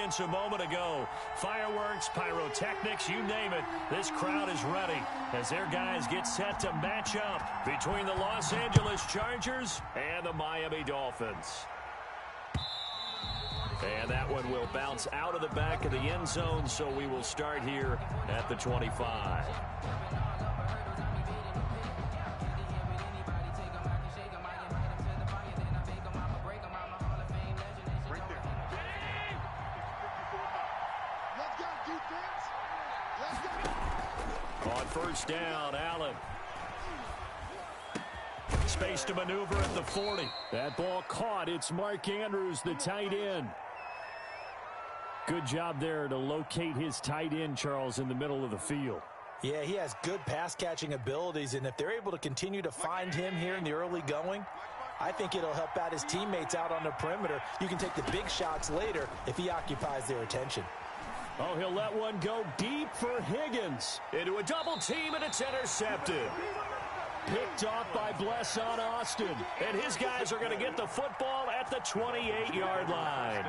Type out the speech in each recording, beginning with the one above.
experience a moment ago. Fireworks, pyrotechnics, you name it. This crowd is ready as their guys get set to match up between the Los Angeles Chargers and the Miami Dolphins. And that one will bounce out of the back of the end zone, so we will start here at the 25. On first down, Allen. Space to maneuver at the 40. That ball caught. It's Mark Andrews, the tight end. Good job there to locate his tight end, Charles, in the middle of the field. Yeah, he has good pass-catching abilities, and if they're able to continue to find him here in the early going, I think it'll help out his teammates out on the perimeter. You can take the big shots later if he occupies their attention. Oh, he'll let one go deep for Higgins. Into a double team, and it's intercepted. Picked off by Blesson Austin. And his guys are going to get the football at the 28-yard line.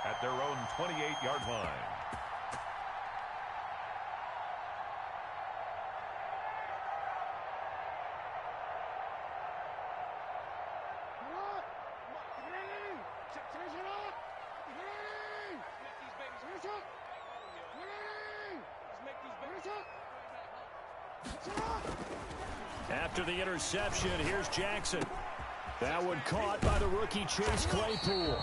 At their own 28-yard line. After the interception, here's Jackson. That one caught by the rookie Chase Claypool.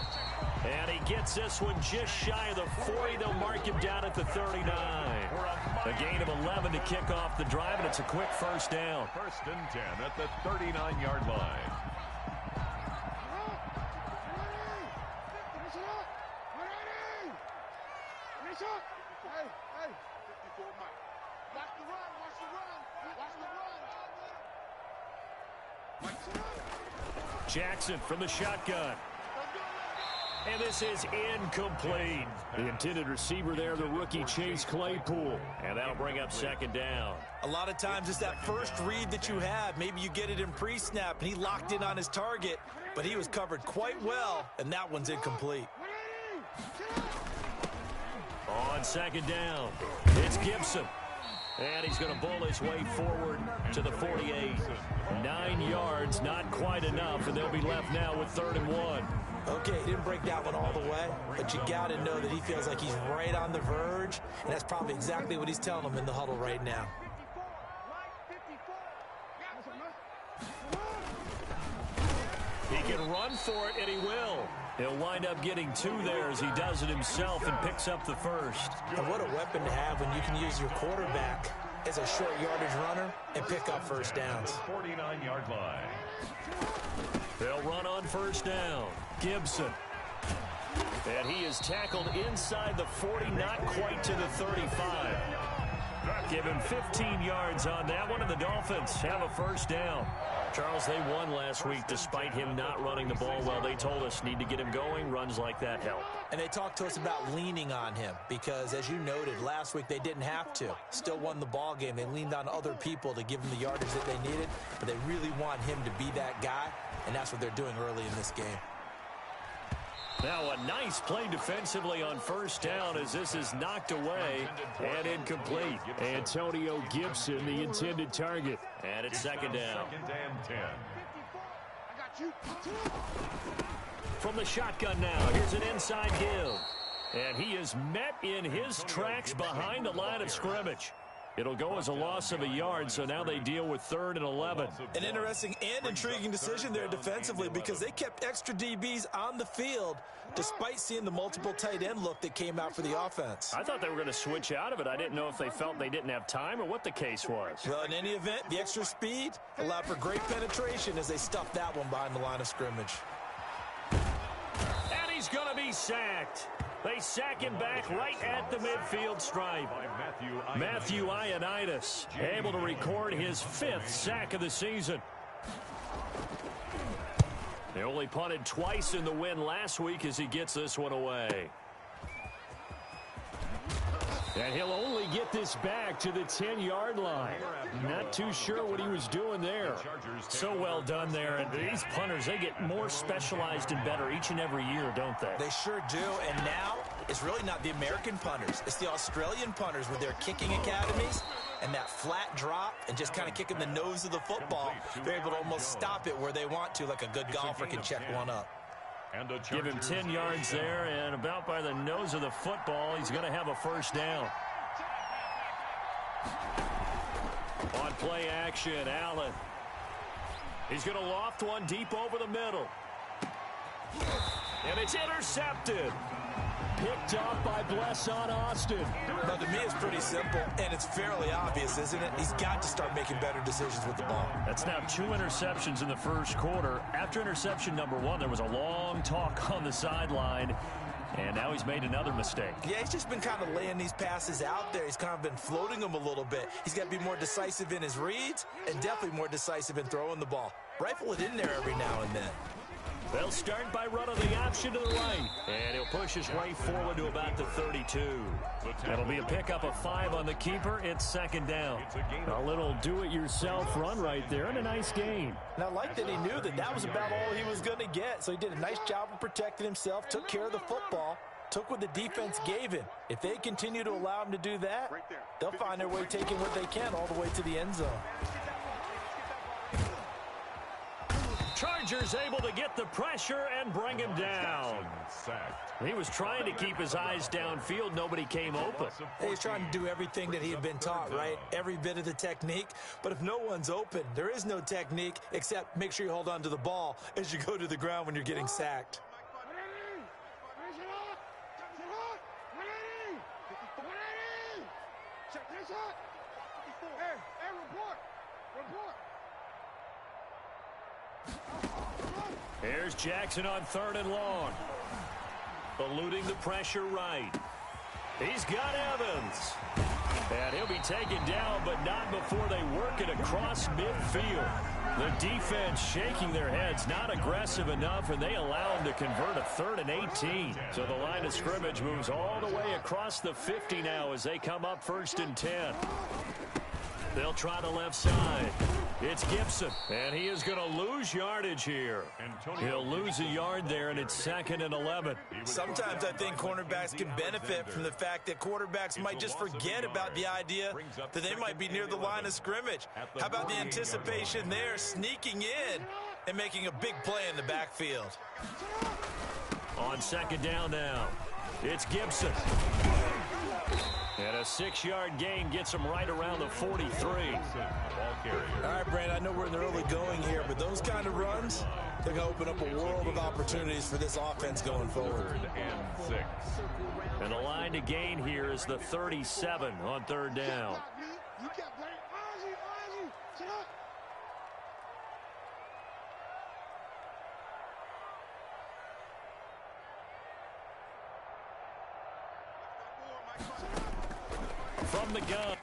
And he gets this one just shy of the 40. They'll mark him down at the 39. A gain of 11 to kick off the drive, and it's a quick first down. 1st and 10 at the 39-yard line. Jackson from the shotgun. And this is incomplete. The intended receiver there, the rookie Chase Claypool. And that'll bring up 2nd down. A lot of times it's that first read that you have. Maybe you get it in pre-snap, and he locked in on his target, but he was covered quite well, and that one's incomplete. On 2nd down, it's Gibson. And he's going to bull his way forward to the 48. 9 yards, not quite enough, and they'll be left now with 3rd and 1. Okay, he didn't break that one all the way, but you got to know that he feels like he's right on the verge, and that's probably exactly what he's telling them in the huddle right now. He can run for it, and he will. He'll wind up getting 2 there as he does it himself and picks up the first. And what a weapon to have when you can use your quarterback as a short yardage runner and pick up first downs. 49-yard line. They'll run on first down. Gibson. And he is tackled inside the 40, not quite to the 35. Give him 15 yards on that one, and the Dolphins have a first down. Charles, they won last week despite him not running the ball well. They told us need to get him going. Runs like that help. And they talked to us about leaning on him because, as you noted, last week they didn't have to. Still won the ball game. They leaned on other people to give them the yardage that they needed, but they really want him to be that guy, and that's what they're doing early in this game. Now a nice play defensively on first down as this is knocked away and incomplete. Antonio Gibson, the intended target. And it's 2nd down. 2nd and 10. From the shotgun now, here's an inside give. And he is met in his tracks behind the line of scrimmage. It'll go as a loss of a yard, so now they deal with 3rd and 11. An interesting and intriguing decision there defensively because they kept extra DBs on the field despite seeing the multiple tight end look that came out for the offense. I thought they were going to switch out of it. I didn't know if they felt they didn't have time or what the case was. Well, in any event, the extra speed allowed for great penetration as they stuffed that one behind the line of scrimmage. And he's going to be sacked. They sack him back right at the midfield stripe. Matthew Ioannidis able to record his 5th sack of the season. They only punted twice in the win last week as he gets this one away. And he'll only get this back to the 10-yard line. Not too sure what he was doing there. So well done there. And these punters, they get more specialized and better each and every year, don't they? They sure do. And now It's really not the American punters. It's the Australian punters with their kicking academies and that flat drop and just kind of kicking the nose of the football. They're able to almost stop it where they want to, like a good golfer can check one up. Give him 10 yards there, and about by the nose of the football, he's going to have a first down. On play action, Allen. He's going to loft one deep over the middle. And it's intercepted. Picked off by Blesson Austin. Now, to me, it's pretty simple, and it's fairly obvious, isn't it? He's got to start making better decisions with the ball. That's now 2 interceptions in the first quarter. After interception number 1, there was a long talk on the sideline, and now he's made another mistake. Yeah, he's just been kind of laying these passes out there. He's kind of been floating them a little bit. He's got to be more decisive in his reads and definitely more decisive in throwing the ball. Rifle it in there every now and then. They'll start by running the option to the right. And he'll push his way forward to about the 32. That'll be a pickup of 5 on the keeper. It's second down. A little do-it-yourself run right there and a nice gain. And I like that he knew that that was about all he was going to get. So he did a nice job of protecting himself, took care of the football, took what the defense gave him. If they continue to allow him to do that, they'll find their way taking what they can all the way to the end zone. Chargers able to get the pressure and bring him down. He was trying to keep his eyes downfield. Nobody came open. He's trying to do everything that he had been taught, right? Every bit of the technique. But if no one's open, there is no technique except make sure you hold on to the ball as you go to the ground when you're getting sacked. Here's Jackson on 3rd and long. Eluding the pressure right. He's got Evans. And he'll be taken down, but not before they work it across midfield. The defense shaking their heads, not aggressive enough, and they allow him to convert a 3rd and 18. So the line of scrimmage moves all the way across the 50 now as they come up 1st and 10. They'll try the left side. It's Gibson, and he is going to lose yardage here. He'll lose a yard there, and it's 2nd and 11. Sometimes I think cornerbacks can benefit from the fact that quarterbacks might just forget about the idea that they might be near the line of scrimmage. How about the anticipation there, sneaking in and making a big play in the backfield? On 2nd down now, it's Gibson. And a 6-yard gain gets him right around the 43. All right, Brandon, I know we're in the early going here, but those kind of runs, they're going to open up a world of opportunities for this offense going forward. 3rd and 6. And the line to gain here is the 37 on 3rd down. From the gun.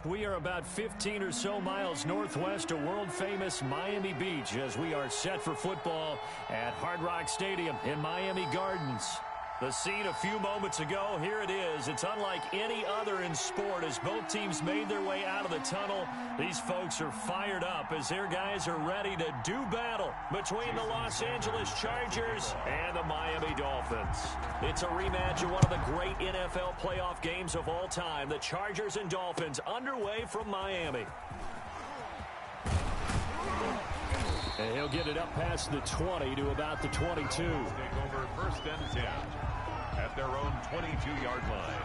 We are about 15 or so miles northwest of world-famous Miami Beach as we are set for football at Hard Rock Stadium in Miami Gardens. The scene a few moments ago, here it is. It's unlike any other in sport as both teams made their way out of the tunnel. These folks are fired up as their guys are ready to do battle between the Los Angeles Chargers and the Miami Dolphins. It's a rematch of one of the great NFL playoff games of all time. The Chargers and Dolphins underway from Miami. And he'll get it up past the 20 to about the 22. Take over first and 10 at their own 22-yard line.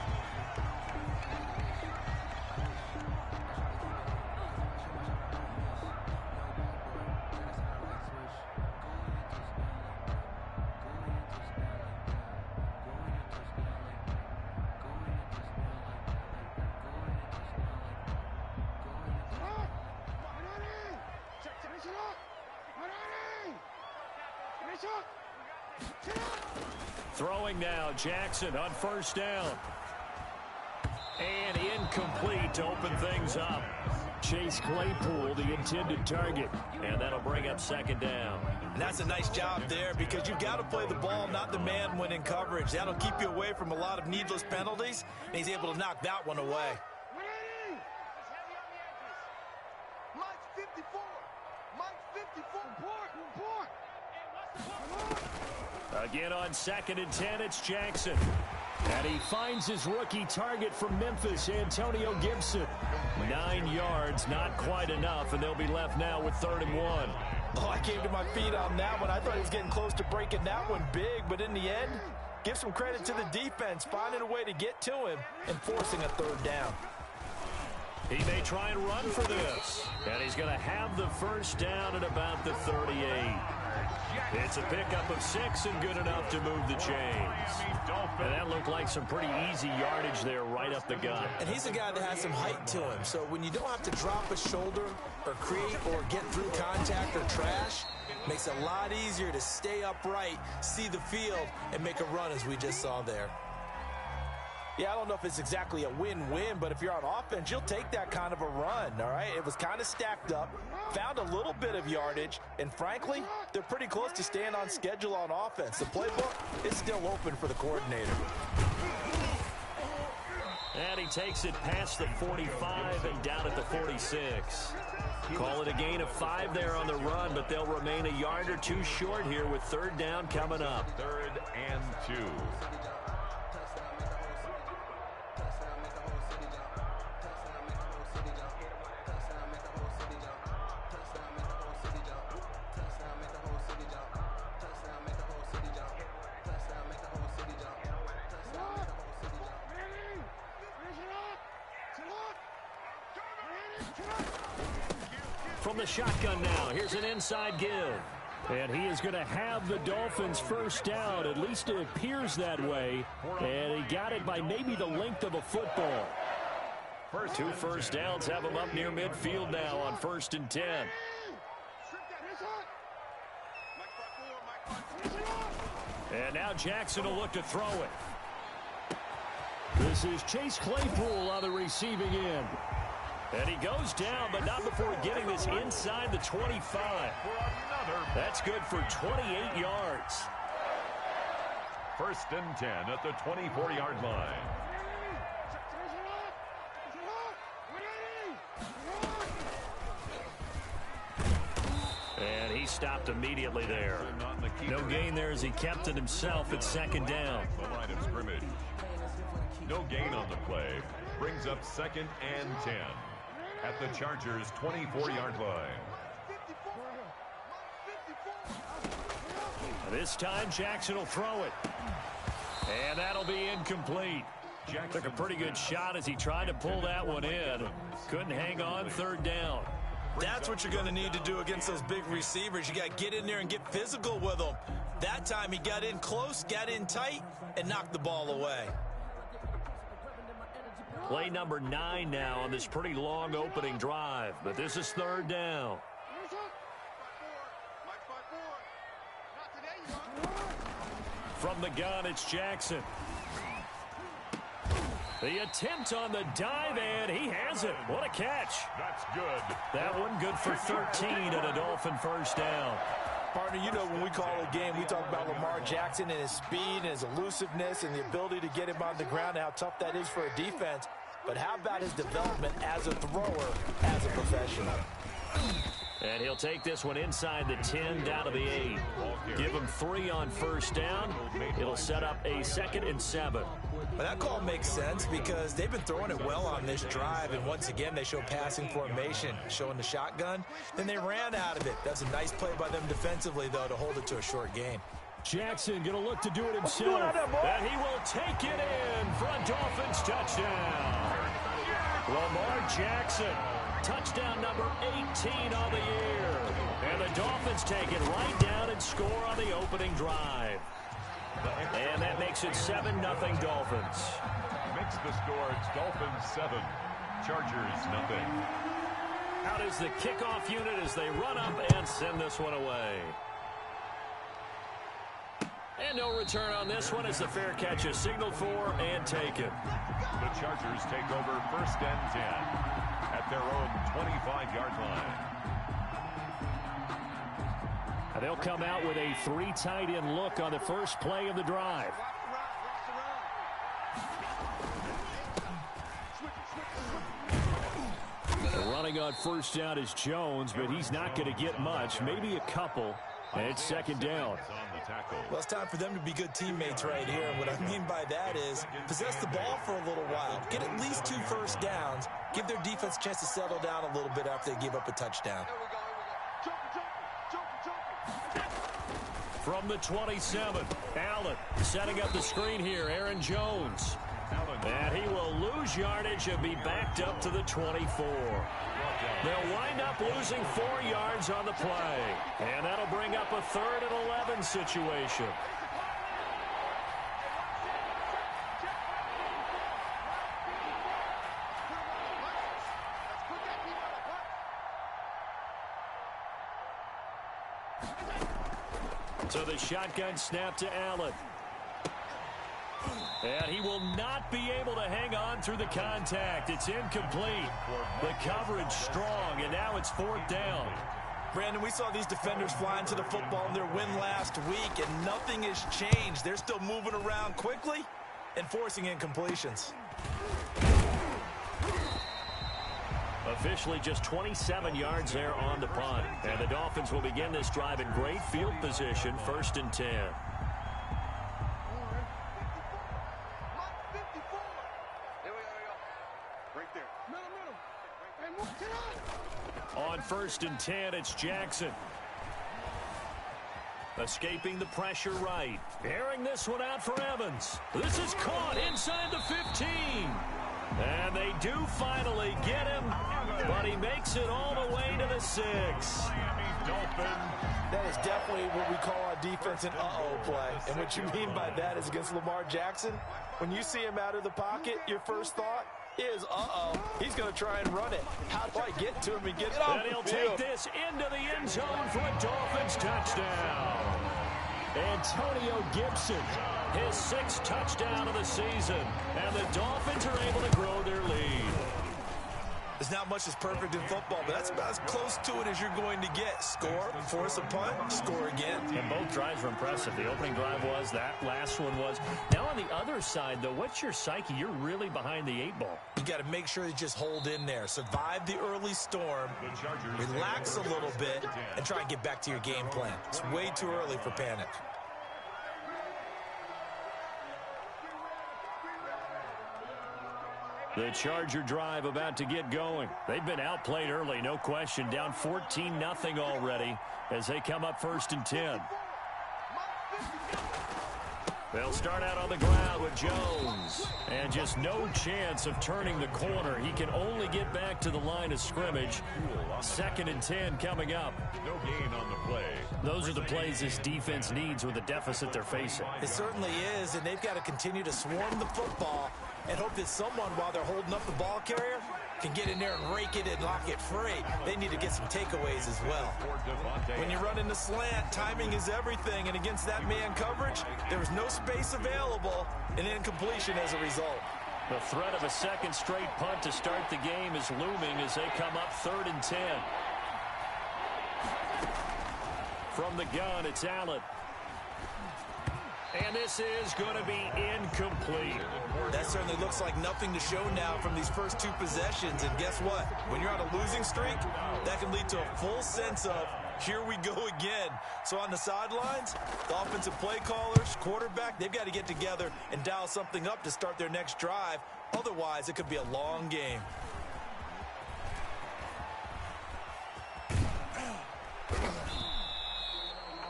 Throwing now, Jackson on first down. And incomplete to open things up. Chase Claypool, the intended target. And that'll bring up second down. And that's a nice job there because you've got to play the ball, not the man when in coverage. That'll keep you away from a lot of needless penalties. And he's able to knock that one away. Again on second and 10, it's Jackson. And he finds his rookie target from Memphis, Antonio Gibson. 9 yards, not quite enough, and they'll be left now with 3rd and 1. Oh, I came to my feet on that one. I thought he was getting close to breaking that one big, but in the end, give some credit to the defense, finding a way to get to him and forcing a 3rd down. He may try and run for this, and he's going to have the first down at about the 38. It's a pickup of 6 and good enough to move the chains. And that looked like some pretty easy yardage there right up the gut. And he's a guy that has some height to him, so when you don't have to drop a shoulder or create or get through contact or trash, makes it a lot easier to stay upright, see the field, and make a run as we just saw there. Yeah, I don't know if it's exactly a win-win, but if you're on offense, you'll take that kind of a run, all right? It was kind of stacked up, found a little bit of yardage, and frankly, they're pretty close to staying on schedule on offense. The playbook is still open for the coordinator. And he takes it past the 45 and down at the 46. Call it a gain of 5 there on the run, but they'll remain a yard or two short here with 3rd down coming up. 3rd and 2. From the shotgun now, here's an inside give. And he is going to have the Dolphins first down. At least it appears that way. And he got it by maybe the length of a football. 2 first downs have him up near midfield now on 1st and 10. And now Jackson will look to throw it. This is Chase Claypool on the receiving end. And he goes down, but not before getting this inside the 25. That's good for 28 yards. 1st and 10 at the 24-yard line. And he stopped immediately there. No gain there as he kept it himself at 2nd down. The line of scrimmage. No gain on the play. Brings up 2nd and 10 at the Chargers' 24-yard line. This time Jackson will throw it. And that'll be incomplete. Took a pretty good shot as he tried to pull that one in. Couldn't hang on, 3rd down. That's what you're going to need to do against those big receivers. You got to get in there and get physical with them. That time he got in close, got in tight, and knocked the ball away. Play number 9 now on this pretty long opening drive. But this is 3rd down. From the gun, it's Jackson. The attempt on the dive, and he has it. What a catch. That's good. That one good for 13 and a Dolphin first down. Partner, you know when we call a game, we talk about Lamar Jackson and his speed and his elusiveness and the ability to get him on the ground and how tough that is for a defense. But how about his development as a thrower, as a professional? And he'll take this one inside the 10 down to the 8. Give him 3 on first down. It'll set up a 2nd and 7. Well, that call makes sense because they've been throwing it well on this drive, and once again they show passing formation, showing the shotgun. Then they ran out of it. That's a nice play by them defensively, though, to hold it to a short gain. Jackson going to look to do it himself, and he will take it in for a Dolphins touchdown. Lamar Jackson, touchdown number 18 on the year. And the Dolphins take it right down and score on the opening drive. And that makes it 7-0 Dolphins. Makes the score. It's Dolphins 7, Chargers nothing. Out is the kickoff unit as they run up and send this one away. And no return on this one as the fair catch is signaled for and taken. The Chargers take over 1st and 10 at their own 25-yard line. They'll come out with a 3 tight end look on the first play of the drive. Running on first down is Jones, but he's not going to get much, maybe a couple, and it's 2nd down. Well, it's time for them to be good teammates right here, and what I mean by that is possess the ball for a little while, get at least 2 first downs, give their defense a chance to settle down a little bit after they give up a touchdown. From the 27, Allen setting up the screen here. Aaron Jones. And he will lose yardage and be backed up to the 24. They'll wind up losing 4 yards on the play. And that'll bring up a 3rd and 11 situation. So the shotgun snap to Allen. And he will not be able to hang on through the contact. It's incomplete. The coverage strong, and now it's 4th down. Brandon, we saw these defenders flying to the football in their win last week, and nothing has changed. They're still moving around quickly and forcing incompletions. Officially just 27 yards there on the punt. And the Dolphins will begin this drive in great field position, 1st and 10. On 1st and 10, it's Jackson. Escaping the pressure right. Airing this one out for Evans. This is caught inside the 15. And they do finally get him, but he makes it all the way to the 6. That is definitely what we call on defense an uh-oh play. And what you mean by that is against Lamar Jackson, when you see him out of the pocket, your first thought is, uh-oh, he's going to try and run it. How do I get to him and get it off the field? And he'll take this into the end zone for a Dolphins touchdown. Antonio Gibson, his 6th touchdown of the season. And the Dolphins are able to grow their lead. There's not much that's perfect in football, but that's about as close to it as you're going to get. Score, force a punt, score again. And both drives were impressive. The opening drive was, that last one was. Now on the other side, though, what's your psyche? You're really behind the 8 ball. You got to make sure you just hold in there. Survive the early storm, relax a little bit, and try and get back to your game plan. It's way too early for panic. The Charger drive about to get going. They've been outplayed early, no question. Down 14-0 already as they come up 1st and 10. They'll start out on the ground with Jones. And just no chance of turning the corner. He can only get back to the line of scrimmage. 2nd and 10 coming up. No gain on the play. Those are the plays this defense needs with the deficit they're facing. It certainly is, and they've got to continue to swarm the football and hope that someone, while they're holding up the ball carrier, can get in there and rake it and lock it free. They need to get some takeaways as well. When you run in the slant, timing is everything, and against that man coverage, there was no space available, and incompletion as a result. The threat of a second straight punt to start the game is looming as they come up 3rd and 10. From the gun, it's Allen. And this is going to be incomplete. That certainly looks like nothing to show now from these first 2 possessions. And guess what? When you're on a losing streak, that can lead to a full sense of, here we go again. So on the sidelines, the offensive play callers, quarterback, they've got to get together and dial something up to start their next drive. Otherwise, it could be a long game.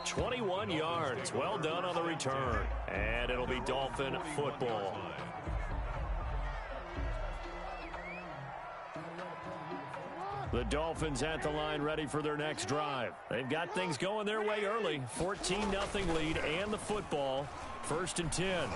"21 yards. Well done on the return. And it'll be Dolphin football. The Dolphins at the line ready for their next drive. They've got things going their way early. 14-0 lead and the football. 1st and 10.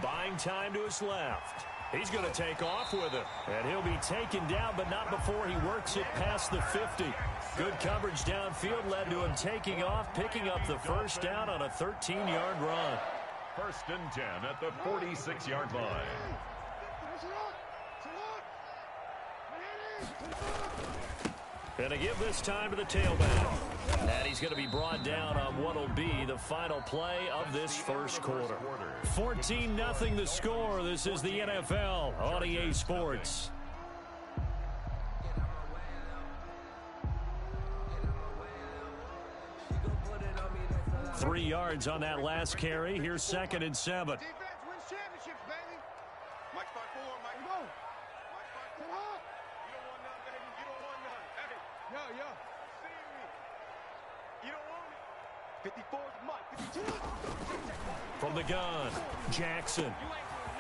Buying time to his left. He's going to take off with it. And he'll be taken down, but not before he works it past the 50. Good coverage downfield led to him taking off, picking up the first down on a 13-yard run. 1st and 10 at the 46-yard line. Going to give this time to the tailback. And he's going to be brought down on what will be the final play of this first quarter. 14-0 the score. This is the NFL on EA Sports. Three yards on that last carry. Here's 2nd and 7. From the gun, Jackson.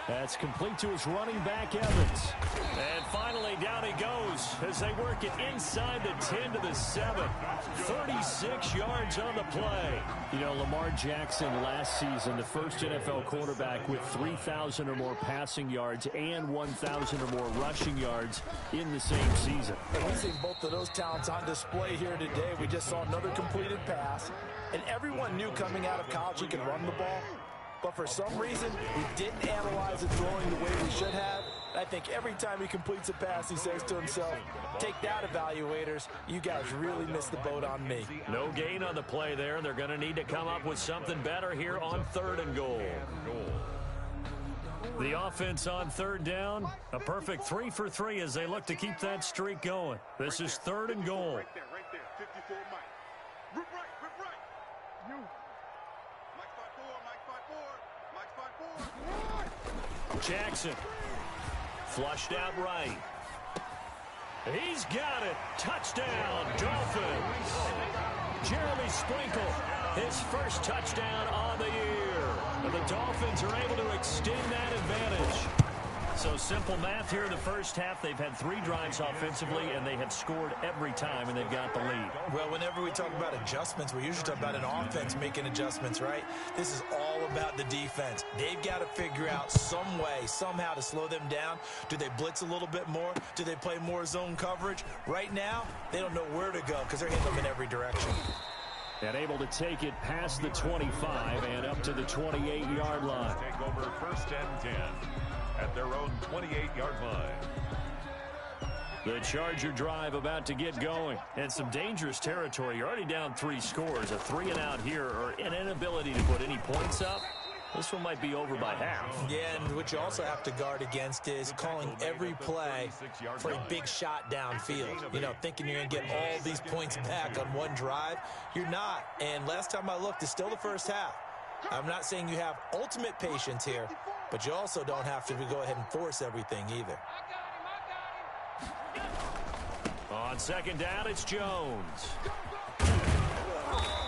That's complete to his running back, Evans. And finally, down he goes as they work it inside the 10 to the 7. 36 yards on the play. You know, Lamar Jackson last season, the first NFL quarterback with 3,000 or more passing yards and 1,000 or more rushing yards in the same season. And we've seen both of those talents on display here today. We just saw another completed pass. And everyone knew coming out of college he could run the ball. But for some reason, we didn't analyze it throwing the way we should have. I think every time he completes a pass, he says to himself, take that, evaluators. You guys really missed the boat on me. No gain on the play there. They're going to need to come up with something better here on 3rd and goal. The offense on 3rd down, a perfect 3 for 3 as they look to keep that streak going. This is 3rd and goal. Right there, 54 Mike. Rip right. You. Mike 5-4. Jackson. Flushed out right. He's got it. Touchdown, Dolphins. Jeremy Sprinkle, his first touchdown on the year. And the Dolphins are able to extend that advantage. So simple math here in the first half. They've had 3 drives offensively, and they have scored every time, and they've got the lead. Well, whenever we talk about adjustments, we usually talk about an offense making adjustments, right? This is all about the defense. They've got to figure out some way, somehow to slow them down. Do they blitz a little bit more? Do they play more zone coverage? Right now, they don't know where to go because they're hitting them in every direction. And able to take it past the 25 and up to the 28-yard line. Take over 1st and 10 at their own 28-yard line. The Charger drive about to get going. And some dangerous territory. You're already down 3 scores. A 3 and out here, or an inability to put any points up. This one might be over by half. Yeah, and what you also have to guard against is calling every play for a big shot downfield. You know, thinking you're going to get all these points back on one drive. You're not. And last time I looked, it's still the first half. I'm not saying you have ultimate patience here, but you also don't have to go ahead and force everything either. On 2nd down, it's Jones.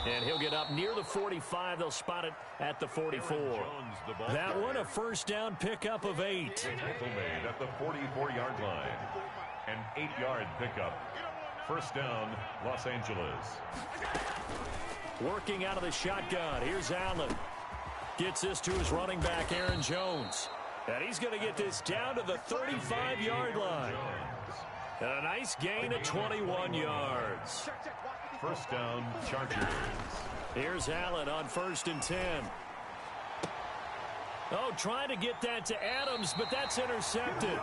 And he'll get up near the 45. They'll spot it at the 44. That one, a first down pickup of 8. Tackle made at the 44-yard line. An 8-yard pickup. First down, Los Angeles. Working out of the shotgun. Here's Allen. Gets this to his running back, Aaron Jones. And he's going to get this down to the 35-yard line. And a nice gain of 21 yards. First down, Chargers. Here's Allen on 1st and 10. Oh, trying to get that to Adams, but that's intercepted.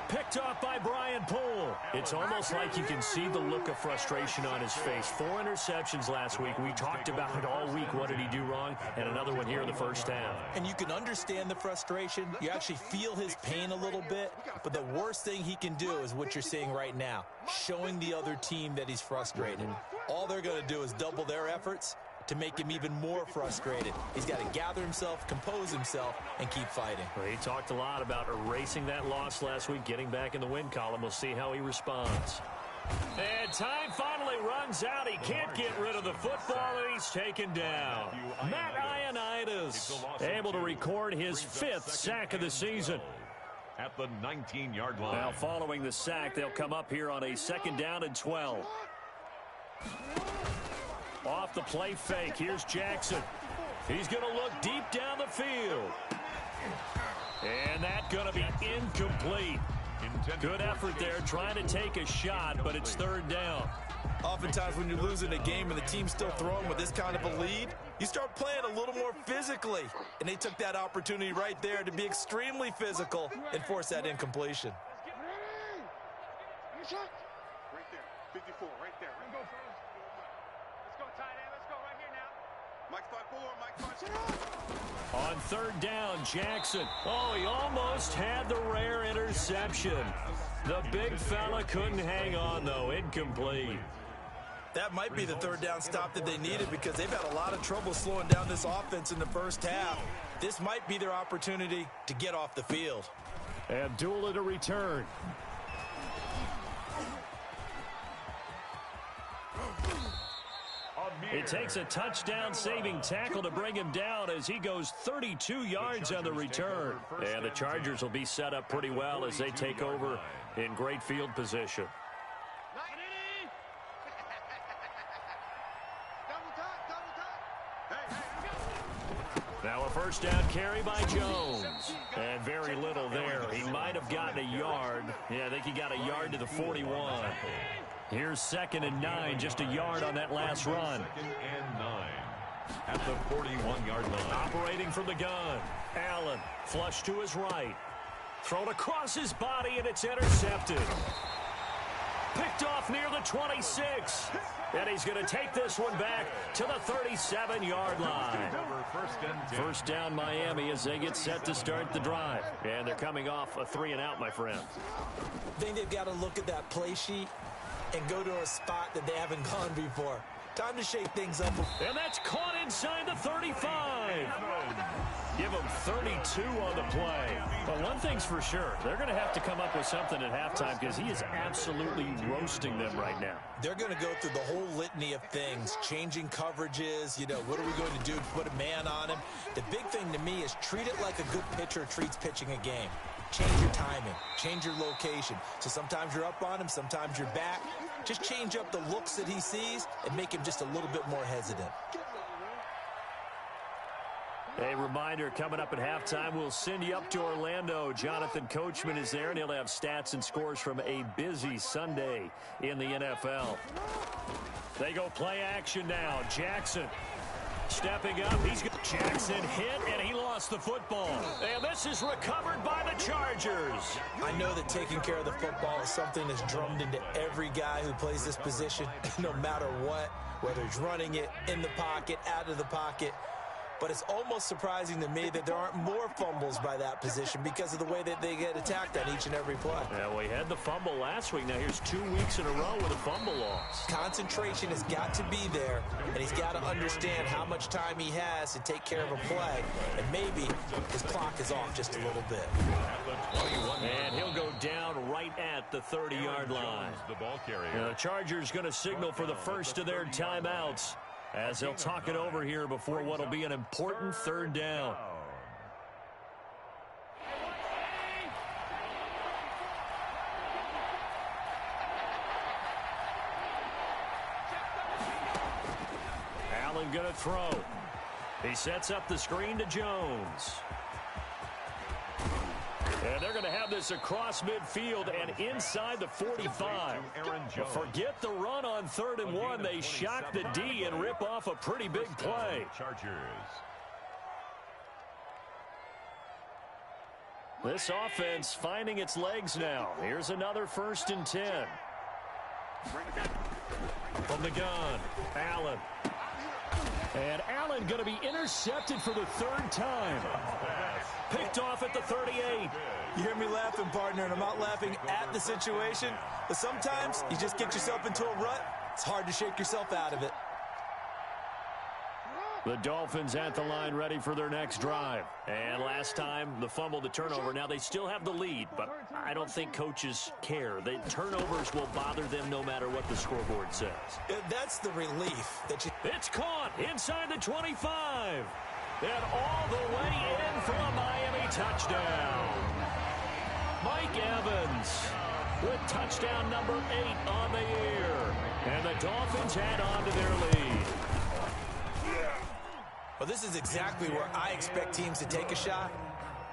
Picked off by Brian Poole. It's almost like you can see the look of frustration on his face. 4 interceptions last week. We talked about it all week. What did he do wrong? And another one here in the first half. And you can understand the frustration. You actually feel his pain a little bit. But the worst thing he can do is what you're seeing right now, showing the other team that he's frustrated. All they're going to do is double their efforts to make him even more frustrated. He's got to gather himself, compose himself, and keep fighting. Well, he talked a lot about erasing that loss last week, getting back in the win column. We'll see how he responds. And time finally runs out. He can't get rid of the football, and he's taken down. Matt Ioannidis able to record his 5th sack of the season. At the 19-yard line. Now following the sack, they'll come up here on a 2nd down and 12. Off the play fake, here's Jackson. He's going to look deep down the field. And that's going to be incomplete. Good effort there, trying to take a shot, but it's 3rd down. Oftentimes when you're losing a game and the team's still throwing with this kind of a lead, you start playing a little more physically. And they took that opportunity right there to be extremely physical and force that incompletion. Right there, 54, right there. Let's go, tight end. Let's go right here now. Mike 5-4, Mike 5. On 3rd down, Jackson. Oh, he almost had the rare interception. The big fella couldn't hang on, though. Incomplete. That might be the 3rd down stop that they needed because they've had a lot of trouble slowing down this offense in the first half. This might be their opportunity to get off the field. Abdullah to return. It takes a touchdown-saving tackle to bring him down as he goes 32 yards on the return. And the Chargers will be set up pretty well as they take over in great field position. Now a 1st down carry by Jones. And very little there. He might have gotten a yard. Yeah, I think he got a yard to the 41. Here's 2nd and 9, just a yard on that last run. 2nd and 9 at the 41-yard line. Operating from the gun. Allen, flush to his right. Thrown across his body, and it's intercepted. Picked off near the 26. And he's going to take this one back to the 37-yard line. 1st down Miami as they get set to start the drive. And they're coming off a 3-and-out, my friend. I think they've got to look at that play sheet and go to a spot that they haven't gone before. Time to shake things up. And that's caught inside the 35. Give them 32 on the play. But one thing's for sure, they're going to have to come up with something at halftime because he is absolutely roasting them right now. They're going to go through the whole litany of things, changing coverages, what are we going to do to put a man on him? The big thing to me is treat it like a good pitcher treats pitching a game. Change your timing, change your location. So sometimes you're up on him, sometimes you're back. Just change up the looks that he sees and make him just a little bit more hesitant. A reminder, coming up at halftime, we'll send you up to Orlando. Jonathan Coachman is there, and he'll have stats and scores from a busy Sunday in the NFL. They go play action now. Jackson stepping up. Jackson hit, and he lost the football. And this is recovered by the Chargers. I know that taking care of the football is something that's drummed into every guy who plays this position, no matter what, whether he's running it, in the pocket, out of the pocket. But it's almost surprising to me that there aren't more fumbles by that position because of the way that they get attacked on each and every play. Yeah, we had the fumble last week. Now here's 2 weeks in a row with a fumble loss. Concentration has got to be there, and he's got to understand how much time he has to take care of a play. And maybe his clock is off just a little bit. And he'll go down right at the 30-yard line. The ball carrier. Now, the Chargers going to signal for the first of their timeouts as they'll talk it over here before what will be an important 3rd down. Allen going to throw. He sets up the screen to Jones. And they're going to have this across midfield and inside the 45. Forget the run on 3rd and 1. They shock the D and rip off a pretty big play. Chargers. This offense finding its legs now. Here's another 1st and 10. From the gun, Allen. And Allen going to be intercepted for the 3rd time. Picked off at the 38. You hear me laughing, partner, and I'm not laughing at the situation. But sometimes you just get yourself into a rut. It's hard to shake yourself out of it. The Dolphins at the line ready for their next drive. And last time, the fumble, the turnover. Now they still have the lead, but I don't think coaches care. The turnovers will bother them no matter what the scoreboard says. That's the relief that you... It's caught inside the 25. And all the way in for a Miami touchdown. Mike Evans with touchdown number 8 on the year. And the Dolphins add on to their lead. Well, this is exactly where I expect teams to take a shot.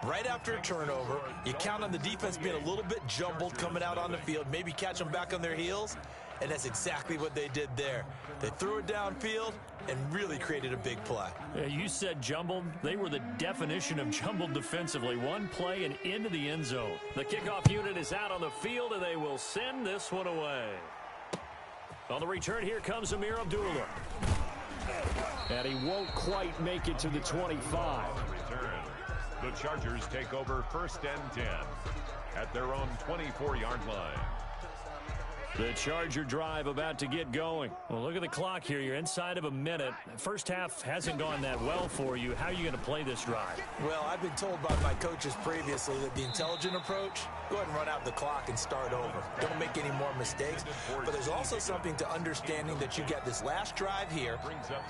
Right after a turnover, you count on the defense being a little bit jumbled coming out on the field, maybe catch them back on their heels, and that's exactly what they did there. They threw it downfield and really created a big play. Yeah, you said jumbled. They were the definition of jumbled defensively. One play and into the end zone. The kickoff unit is out on the field, and they will send this one away. On the return, here comes Amir Abdullah. And he won't quite make it to the 25. Return. The Chargers take over 1st and 10 at their own 24-yard line. The Charger drive about to get going. Well, look at the clock here. You're inside of a minute. First half hasn't gone that well for you. How are you going to play this drive? Well, I've been told by my coaches previously that the intelligent approach, go ahead and run out the clock and start over. Don't make any more mistakes. But there's also something to understanding that you get this last drive here.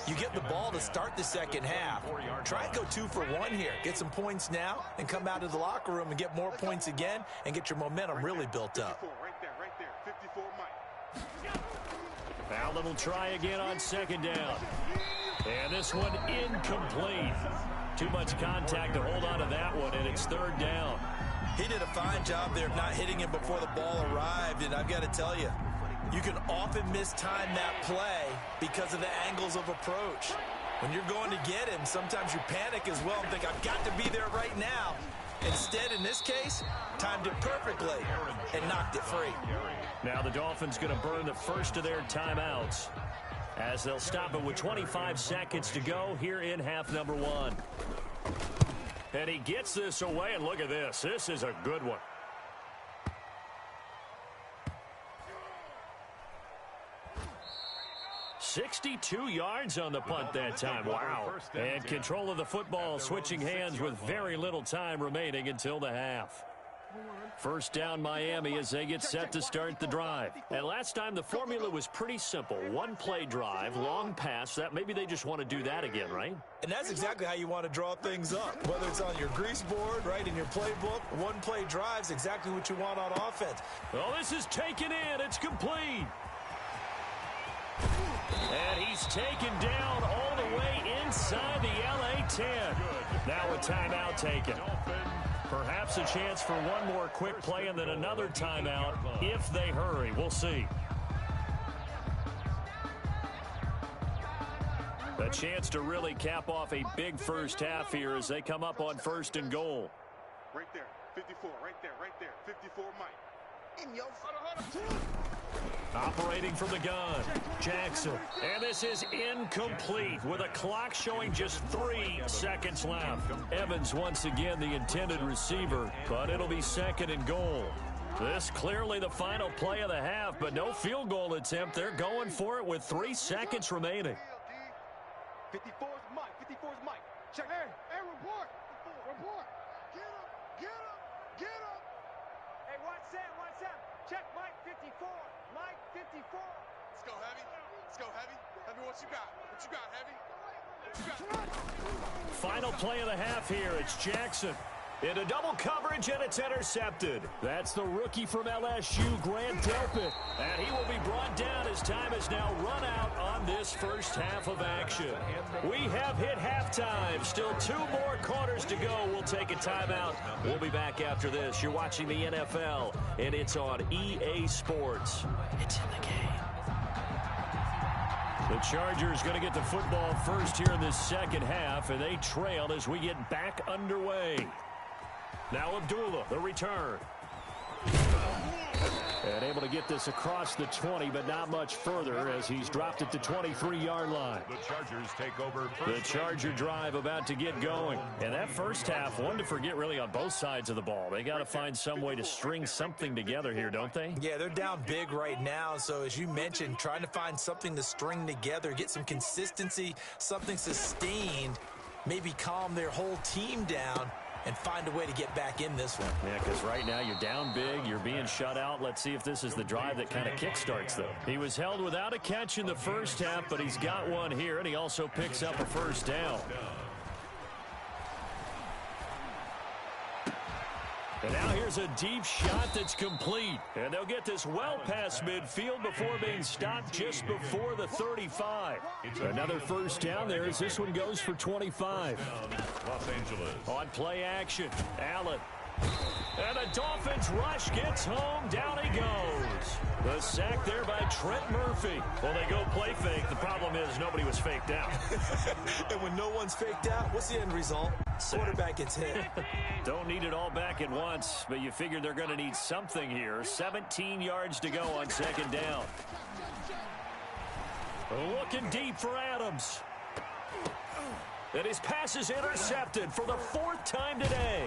You get the ball to start the second half. Try and go 2 for 1 here. Get some points now and come out of the locker room and get more points again and get your momentum really built up. Right there. 54, Mike. Allen will try again on 2nd down. And this one incomplete. Too much contact to hold on to that one, and it's 3rd down. He did a fine job there of not hitting him before the ball arrived, and I've got to tell you, you can often mistime that play because of the angles of approach. When you're going to get him, sometimes you panic as well and think, I've got to be there right now. Instead, in this case, timed it perfectly and knocked it free. Now the Dolphins going to burn the first of their timeouts as they'll stop it with 25 seconds to go here in half number 1. And he gets this away, and look at this. This is a good one. $62 yards on the punt that time. Wow. And control of the football switching hands with very little time remaining until the half. First down Miami as they get set to start the drive. And last time the formula was pretty simple. 1-play drive, long pass. That maybe they just want to do that again, right? And that's exactly how you want to draw things up. Whether it's on your grease board, right, in your playbook, 1-play drive's exactly what you want on offense. Well, this is taken in. It's complete. And he's taken down all the way inside the LA 10. Now a timeout taken. Perhaps a chance for one more quick play and then another timeout if they hurry. We'll see. A chance to really cap off a big first half here as they come up on 1st and goal. Right there. 54. Right there. 54, Mike. In your Operating from the gun, Jackson. And this is incomplete with a clock showing just 3 seconds left. Evans once again the intended receiver, but it'll be 2nd and goal. This clearly the final play of the half, but no field goal attempt. They're going for it with 3 seconds remaining. 54's Mike. 54's Mike. Check. Hey, report. Get up. Hey, watch Sam. Check Mike 54. Mike 54. Let's go, Heavy. Heavy, what you got, Heavy? Final play of the half here. It's Jackson. Into double coverage, and it's intercepted. That's the rookie from LSU, Grant Delpit. And he will be brought down as time is now run out on this first half of action. We have hit halftime. Still 2 more quarters to go. We'll take a timeout. We'll be back after this. You're watching the NFL, and it's on EA Sports. It's in the game. The Chargers going to get the football first here in this second half, and they trail as we get back underway. Now Abdullah, the return. And able to get this across the 20, but not much further as he's dropped at the 23-yard line. The Chargers take over The Charger drive about to get going. And that first half, one to forget really on both sides of the ball. They got to find some way to string something together here, don't they? Yeah, they're down big right now. So as you mentioned, trying to find something to string together, get some consistency, something sustained, maybe calm their whole team down and find a way to get back in this one. Yeah, because right now you're down big, you're being shut out. Let's see if this is the drive that kind of kickstarts them. He was held without a catch in the first half, but he's got one here, and he also picks up a first down. And now here's a deep shot that's complete. And they'll get this well past midfield before being stopped just before the 35. Another first down there as this one goes for 25. Los Angeles. On play action, Allen. And the Dolphins rush gets home. Down he goes. The sack there by Trent Murphy. Well, they go play fake. The problem is nobody was faked out. And when no one's faked out, what's the end result? Quarterback gets hit. Don't need it all back at once, but you figure they're going to need something here. 17 yards to go on second down. Looking deep for Adams. And his pass is intercepted for the fourth time today.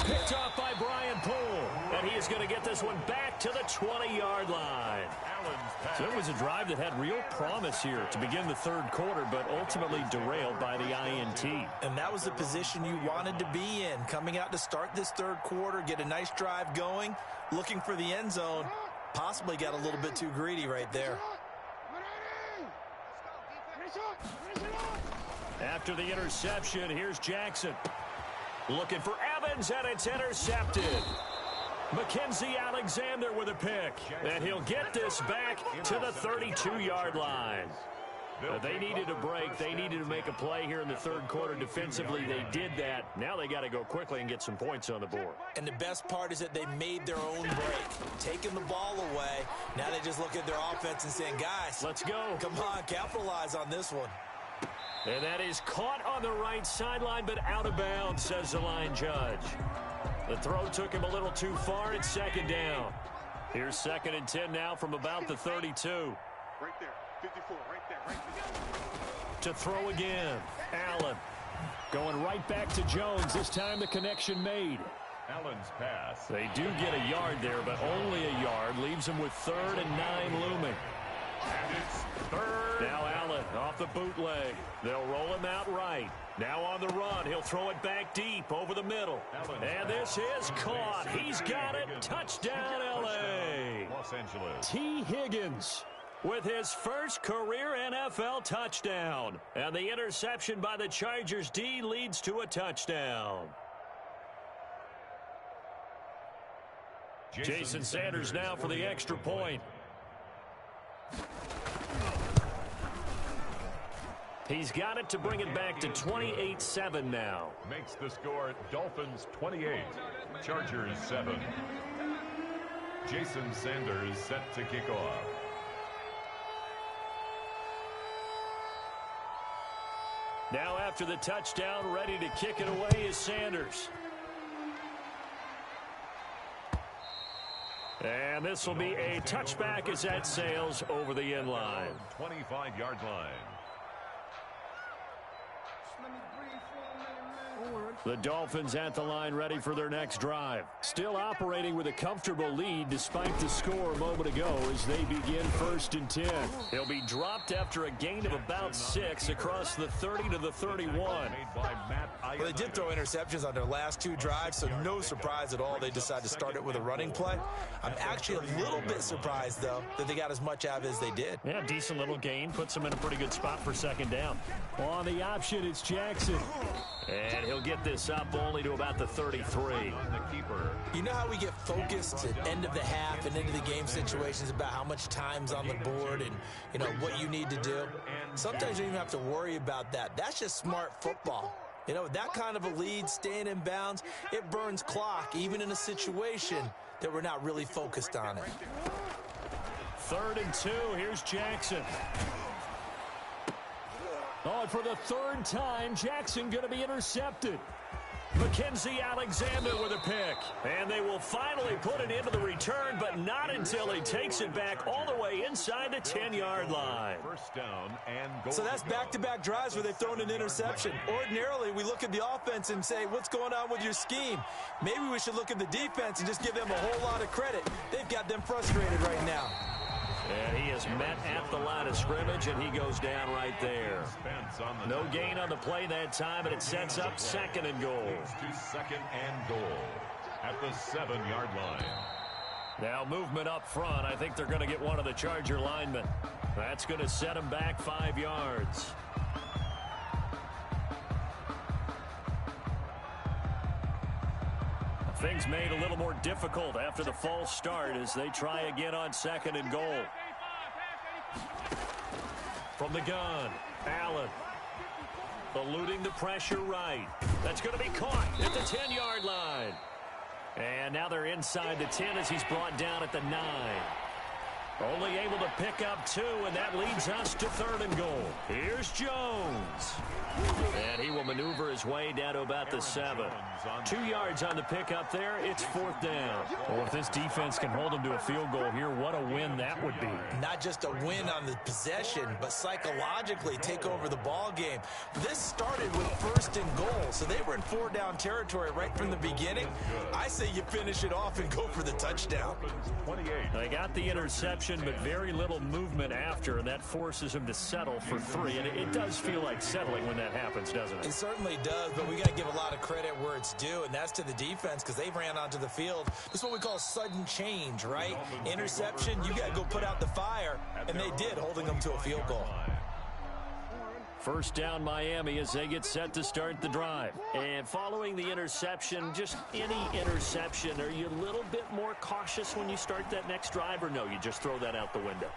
Picked off by Brian Poole. And he is going to get this one back to the 20-yard line. So it was a drive that had real promise here to begin the third quarter, but ultimately derailed by the INT. And that was the position you wanted to be in. Coming out to start this third quarter, get a nice drive going, looking for the end zone. Possibly got a little bit too greedy right there. After the interception, here's Jackson. Looking for Evans, and it's intercepted. Mackenzie Alexander with a pick. And he'll get this back to the 32-yard line. They needed a break. They needed to make a play here in the third quarter defensively. They did that. Now they got to go quickly and get some points on the board. And the best part is that they made their own break. Taking the ball away. Now they just look at their offense and saying, guys, let's go. Come on, capitalize on this one. And that is caught on the right sideline, but out of bounds, says the line judge. The throw took him a little too far. It's second down. Here's 2nd and 10 now from about the 32. Right there, 54, right there. To throw again, Allen. Going right back to Jones. This time the connection made. Allen's pass. They do get a yard there, but only a yard. Leaves them with 3rd and 9 looming. And it's 3rd. Now Allen off the bootleg. They'll roll him out right. Now on the run. He'll throw it back deep over the middle. And this is caught. He's got it. Touchdown, L.A. Los Angeles. T. Higgins with his first career NFL touchdown. And the interception by the Chargers D leads to a touchdown. Jason Sanders now for the extra point. He's got it to bring it back to 28-7 now. Makes the score Dolphins 28, Chargers 7. Jason Sanders set to kick off. Now after the touchdown, ready to kick it away is Sanders. And this will be a touchback as that sails over the end line. 25-yard line. The Dolphins at the line ready for their next drive. Still operating with a comfortable lead despite the score a moment ago as they begin 1st and 10. They'll be dropped after a gain of about 6 across the 30 to the 31. Well, they did throw interceptions on their last 2 drives, so no surprise at all they decided to start it with a running play. I'm actually a little bit surprised, though, that they got as much out of it as they did. Yeah, decent little gain. Puts them in a pretty good spot for 2nd down. On the option, it's Jackson. And he'll get this up only to about the 33. You know how we get focused at end of the half and into the game situations about how much time's on the board and, you know, what you need to do? Sometimes you don't even have to worry about that. That's just smart football. You know, that kind of a lead, staying in bounds, it burns clock, even in a situation that we're not really focused on it. 3rd and 2, here's Jackson. Oh, and for the 3rd time, Jackson going to be intercepted. Mackenzie Alexander with a pick. And they will finally put it into the return, but not until he takes it back all the way inside the 10-yard line. First down and goal. So that's back-to-back drives where they've thrown an interception. Ordinarily, we look at the offense and say, what's going on with your scheme? Maybe we should look at the defense and just give them a whole lot of credit. They've got them frustrated right now. And he is met at the line of scrimmage, and he goes down right there. No gain on the play that time, and it sets up second and goal. To second and goal at the 7-yard line. Now movement up front. I think they're going to get one of the Charger linemen. That's going to set him back 5 yards. Things made a little more difficult after the false start as they try again on second and goal. From the gun, Allen. Eluding the pressure right. That's going to be caught at the 10-yard line. And now they're inside the 10 as he's brought down at the 9. Only able to pick up 2, and that leads us to third and goal. Here's Jones. And he will maneuver his way down to about the 7. 2 yards on the pickup there. It's fourth down. Well, if this defense can hold them to a field goal here, what a win that would be. Not just a win on the possession, but psychologically take over the ball game. This started with first and goal, so they were in 4-down territory right from the beginning. I say you finish it off and go for the touchdown. They got the interception, but very little movement after, and that forces him to settle for 3. And it does feel like settling when that happens, doesn't it? It certainly does, but we got to give a lot of credit where it's due, and that's to the defense because they ran onto the field. This is what we call sudden change, right? Interception, you got to go put out the fire, and they did, holding them to a field goal. First down Miami as they get set to start the drive. And following the interception, just any interception, are you a little bit more cautious when you start that next drive, or no, you just throw that out the window?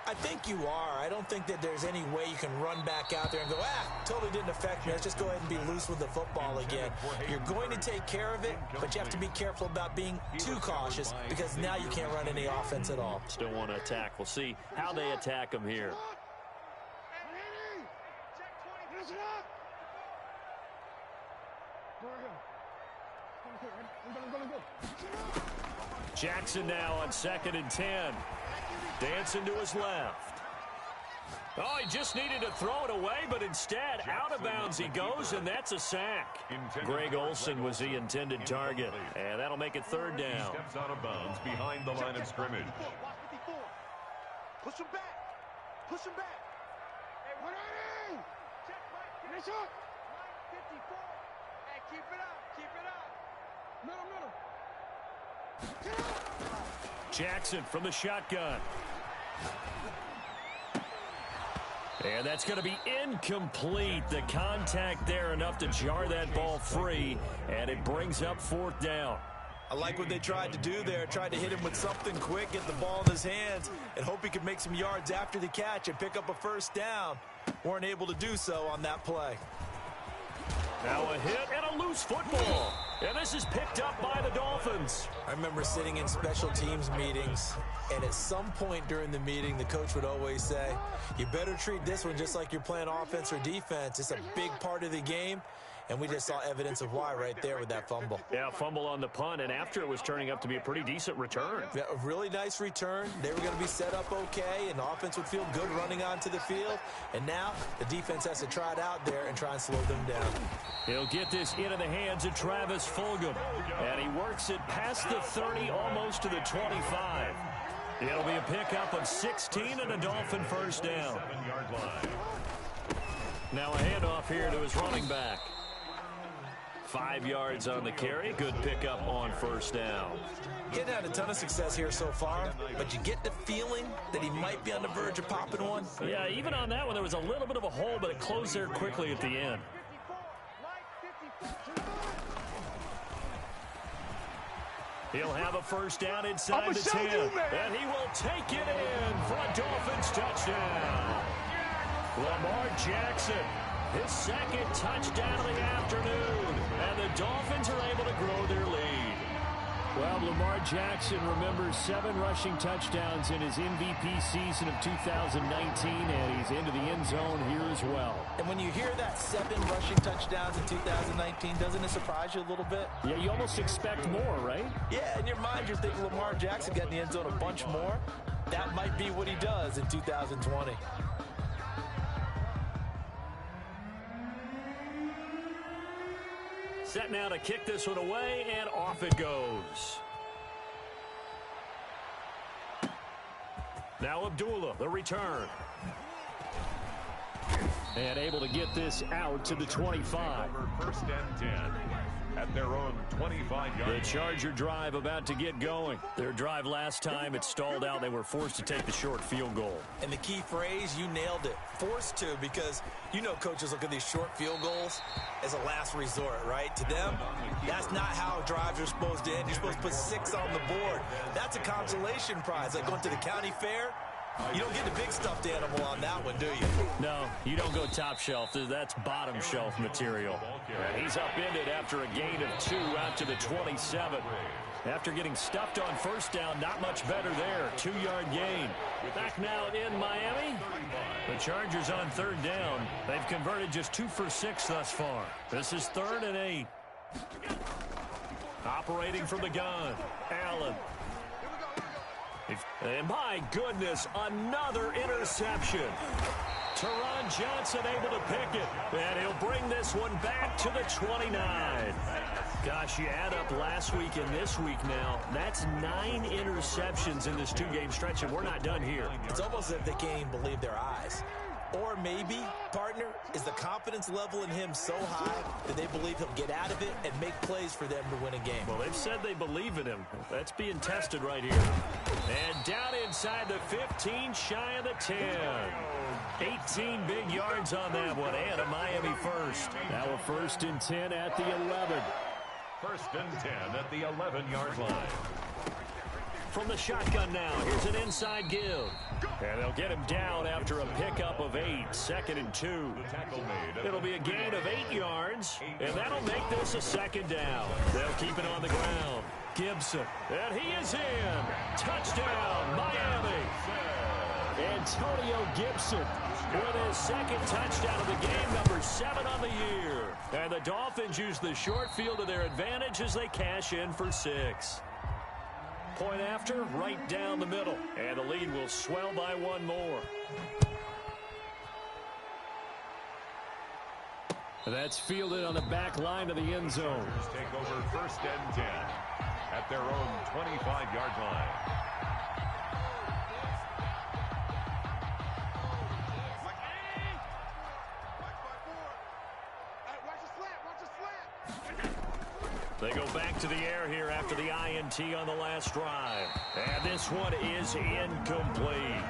I think you are. I don't think that there's any way you can run back out there and go, totally didn't affect me. Let's just go ahead and be loose with the football again. You're going to take care of it, but you have to be careful about being too cautious because now you can't run any offense at all. Still want to attack. We'll see how they attack them here. Jackson now on second and 10. Dancing to his left. Oh, he just needed to throw it away, but instead, out of bounds he goes, and that's a sack. Greg Olsen was the intended target, and that'll make it third down. He steps out of bounds behind the line of scrimmage. Push him back. Push him back. Hey, what are you? Check right. Finish up. 54. Hey, keep it up. Keep it up. Middle. Get up. Jackson from the shotgun. And that's going to be incomplete. The contact there enough to jar that ball free, and it brings up fourth down. I like what they tried to do there. Tried to hit him with something quick, get the ball in his hands, and hope he could make some yards after the catch and pick up a first down. Weren't able to do so on that play. Now a hit and a loose football. And this is picked up by the Dolphins. I remember sitting in special teams meetings, and at some point during the meeting, the coach would always say, you better treat this one just like you're playing offense or defense. It's a big part of the game. And we just saw evidence of why right there with that fumble. Yeah, fumble on the punt, and after it was turning up to be a pretty decent return. Yeah, a really nice return. They were going to be set up okay, and the offense would feel good running onto the field. And now the defense has to try it out there and try and slow them down. He'll get this into the hands of Travis Fulgham. And he works it past the 30, almost to the 25. It'll be a pickup of 16 and a Dolphin first down. 7-yard line. Now a handoff here to his running back. 5 yards on the carry. Good pickup on first down. He hadn't had a ton of success here so far, but you get the feeling that he might be on the verge of popping one. Yeah, even on that one, there was a little bit of a hole, but it closed there quickly at the end. He'll have a first down inside the 10, and he will take it in for a Dolphins touchdown. Lamar Jackson, his second touchdown of the afternoon, and the Dolphins are able to grow their lead. Well, Lamar Jackson remembers 7 rushing touchdowns in his MVP season of 2019, and he's into the end zone here as well. And when you hear that 7 rushing touchdowns in 2019, doesn't it surprise you a little bit? Yeah, you almost expect more, right? Yeah, in your mind, you're thinking Lamar Jackson got in the end zone a bunch more. That might be what he does in 2020. Set now to kick this one away, and off it goes. Now Abdullah, the return. And able to get this out to the 25. First and 10 at their own 25-yard. The Charger drive about to get going. Their drive last time, it stalled out. They were forced to take the short field goal. And the key phrase, you nailed it. Forced to, because you know coaches look at these short field goals as a last resort, right? To them, that's not how drives are supposed to end. You're supposed to put 6 on the board. That's a consolation prize. Like going to the county fair, you don't get the big stuffed animal on that one, do you? No, you don't go top shelf. That's bottom shelf material. And he's upended after a gain of 2 out to the 27. After getting stuffed on first down, not much better there. 2-yard gain. Back now in Miami. The Chargers on 3rd down. They've converted just 2 for 6 thus far. This is 3rd and 8. Operating from the gun, Allen. And my goodness, another interception. Teron Johnson able to pick it. And he'll bring this one back to the 29. Gosh, you add up last week and this week now. That's 9 interceptions in this 2-game stretch, and we're not done here. It's almost as if they can't even believe their eyes. Or maybe, partner, is the confidence level in him so high that they believe he'll get out of it and make plays for them to win a game. Well, they've said they believe in him. That's being tested right here. And down inside the 15, shy of the 10. 18 big yards on that one, and a Miami first. Now a 1st and 10 at the 11. 1st and 10 at the 11-yard line. From the shotgun now, here's an inside give. And they'll get him down after a pickup of 8, 2nd and 2. It'll be a gain of 8 yards, and that'll make this a 2nd down. They'll keep it on the ground. Gibson, and he is in. Touchdown, Miami. Antonio Gibson with his 2nd touchdown of the game, number 7 on the year. And the Dolphins use the short field to their advantage as they cash in for 6. Point after, right down the middle. And the lead will swell by 1 more. That's fielded on the back line of the end zone. Take over 1st and 10 at their own 25-yard line. They go back to the air here after the INT on the last drive. And this one is incomplete.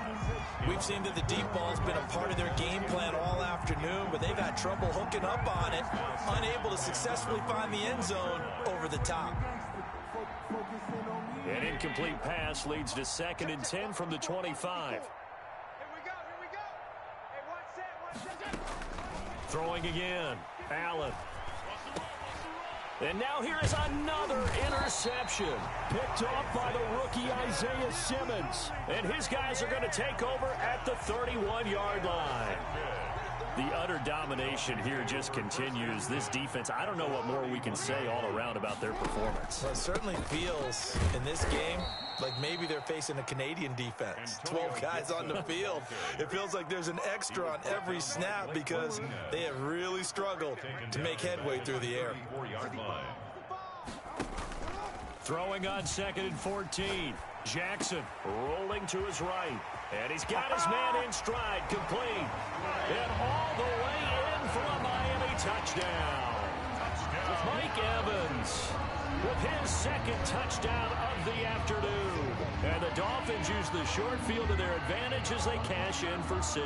We've seen that the deep ball's been a part of their game plan all afternoon, but they've had trouble hooking up on it, unable to successfully find the end zone over the top. An incomplete pass leads to 2nd and 10 from the 25. Here we go. Hey, one set. Throwing again, Allen. And now here is another interception. Picked off by the rookie Isaiah Simmons. And his guys are going to take over at the 31-yard line. The utter domination here just continues. This defense, I don't know what more we can say all around about their performance. Well, it certainly feels in this game like maybe they're facing a Canadian defense. 12 guys on the field. It feels like there's an extra on every snap because they have really struggled to make headway through the air. Throwing on 2nd and 14. Jackson rolling to his right. And he's got his man in stride, complete. And all the way in for a Miami touchdown. Mike Evans with his 2nd touchdown of the afternoon. And the Dolphins use the short field to their advantage as they cash in for 6.